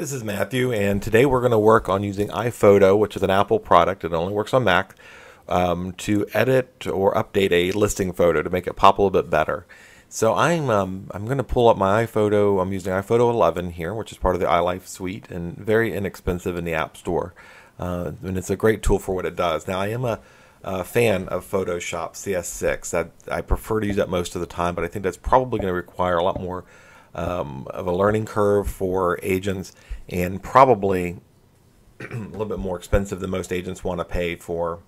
This is Matthew, and today we're going to work on using iPhoto, which is an Apple product. It only works on Mac, to edit or update a listing photo to make it pop a little bit better. So I'm going to pull up my iPhoto. I'm using iPhoto 11 here, which is part of the iLife suite and very inexpensive in the App Store. And it's a great tool for what it does. Now I am a fan of Photoshop CS6. I prefer to use that most of the time, but I think that's probably going to require a lot more of a learning curve for agents, and probably a little bit more expensive than most agents want to pay for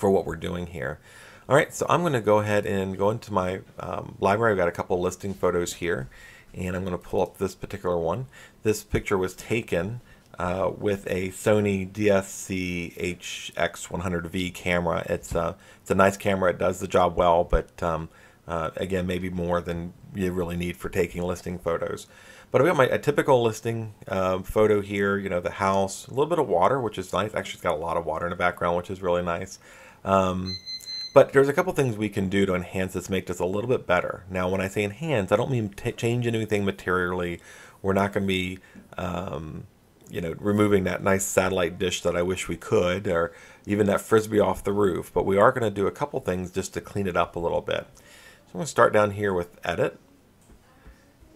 what we're doing here. All right, so I'm going to go ahead and go into my library. I've got a couple of listing photos here, and I'm going to pull up this particular one. This picture was taken with a Sony DSC HX100V camera. It's a nice camera. It does the job well, but again, maybe more than you really need for taking listing photos. But I've got a typical listing photo here. You know, the house, a little bit of water, which is nice. Actually, it's got a lot of water in the background, which is really nice. But there's a couple things we can do to enhance this, make this a little bit better. Now, when I say enhance, I don't mean change anything materially. We're not going to be you know, removing that nice satellite dish that I wish we could, or even that frisbee off the roof. But we are going to do a couple things just to clean it up a little bit. So I'm going to start down here with Edit.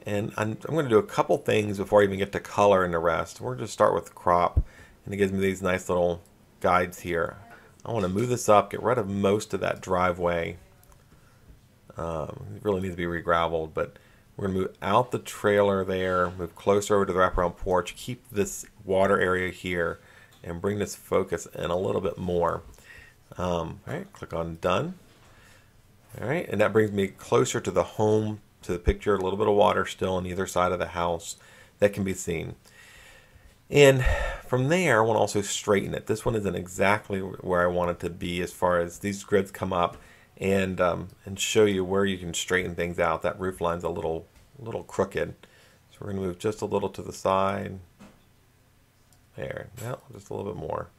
And I'm going to do a couple things before I even get to color and the rest. We're going to start with Crop, and it gives me these nice little guides here. I want to move this up, get rid of most of that driveway. It really needs to be re-graveled, but we're going to move out the trailer there, move closer over to the wraparound porch, keep this water area here, and bring this focus in a little bit more. All right, click on Done. All right, and that brings me closer to the home, to the picture. A little bit of water still on either side of the house that can be seen. And from there, I want to also straighten it. This one isn't exactly where I want it to be as far as these grids come up, and show you where you can straighten things out. That roof line's a little crooked, so we're going to move just a little to the side. There, now just a little bit more.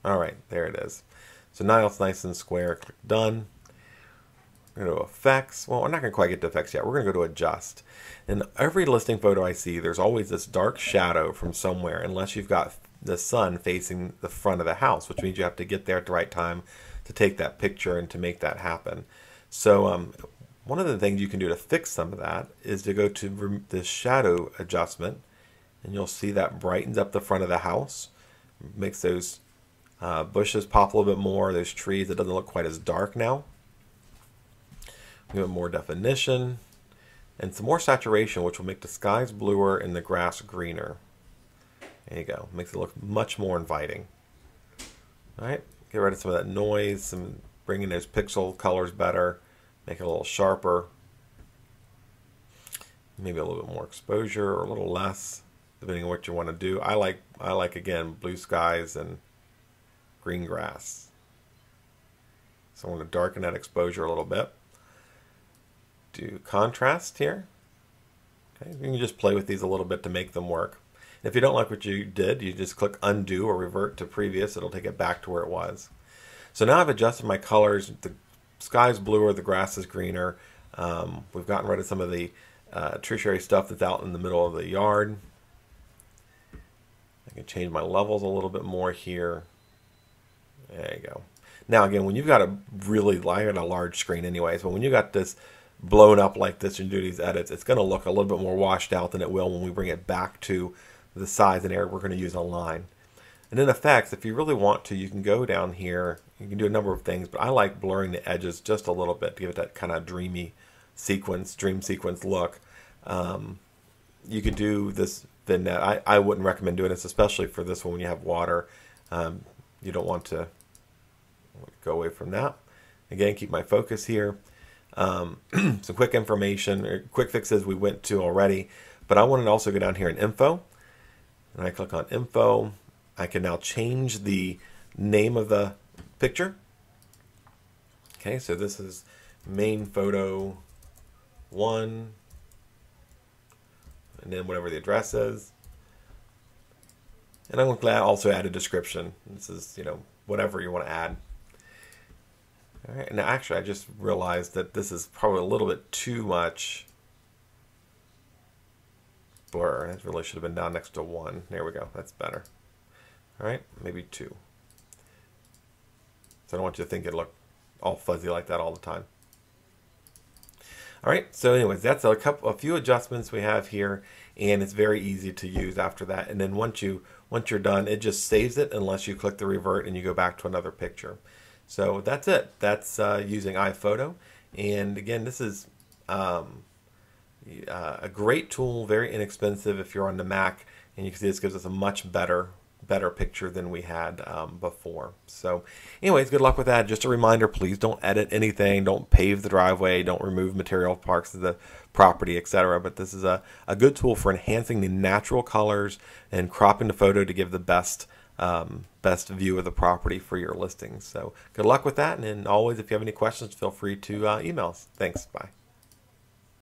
All right, there it is. So now it's nice and square. Click Done. We're going to go to Effects. Well, we're not going to quite get to Effects yet. We're going to go to Adjust. In every listing photo I see, there's always this dark shadow from somewhere, unless you've got the sun facing the front of the house, which means you have to get there at the right time to take that picture and to make that happen. So one of the things you can do to fix some of that is to go to the shadow adjustment, and you'll see that brightens up the front of the house, makes those bushes pop a little bit more, those trees. It doesn't look quite as dark now. We have more definition and some more saturation, which will make the skies bluer and the grass greener. There you go. Makes it look much more inviting. All right, get rid of some of that noise, bringing those pixel colors better, make it a little sharper. Maybe a little bit more exposure or a little less, depending on what you want to do. I like again, blue skies and green grass. So I'm going to darken that exposure a little bit. Do contrast here. Okay, you can just play with these a little bit to make them work. If you don't like what you did, you just click undo or revert to previous. It'll take it back to where it was. So now I've adjusted my colors. The sky's bluer, the grass is greener. We've gotten rid of some of the tertiary stuff that's out in the middle of the yard. I can change my levels a little bit more here. There you go. Now again, when you've got I got a large screen anyways, but when you got this blown up like this and do these edits, it's going to look a little bit more washed out than it will when we bring it back to the size and area we're going to use online. And in effects, if you really want to, you can go down here. You can do a number of things, but I like blurring the edges just a little bit to give it that kind of dream sequence look. You could do this vignette. I wouldn't recommend doing this, especially for this one when you have water. You don't want to go away from that. Again, keep my focus here. Some quick information, or quick fixes we went to already, but I want to also go down here in Info, and I click on Info. I can now change the name of the picture. Okay, so this is main photo 1, and then whatever the address is. And I'm going to also add a description. This is, you know, whatever you want to add. All right, and actually I just realized that this is probably a little bit too much blur. It really should have been down next to 1. There we go. That's better. All right, maybe 2. So I don't want you to think it look all fuzzy like that all the time. All right, so anyways, that's a few adjustments we have here, and it's very easy to use after that. And then once you're done, it just saves it unless you click the revert and you go back to another picture. So that's it. That's using iPhoto. And again, this is a great tool, very inexpensive if you're on the Mac, and you can see this gives us a much better picture than we had before. So anyways, good luck with that. Just a reminder, please don't edit anything, don't pave the driveway, don't remove material parts of the property, etc. But this is a good tool for enhancing the natural colors and cropping the photo to give the best view of the property for your listings. So good luck with that, and always, if you have any questions, feel free to email us. Thanks. Bye.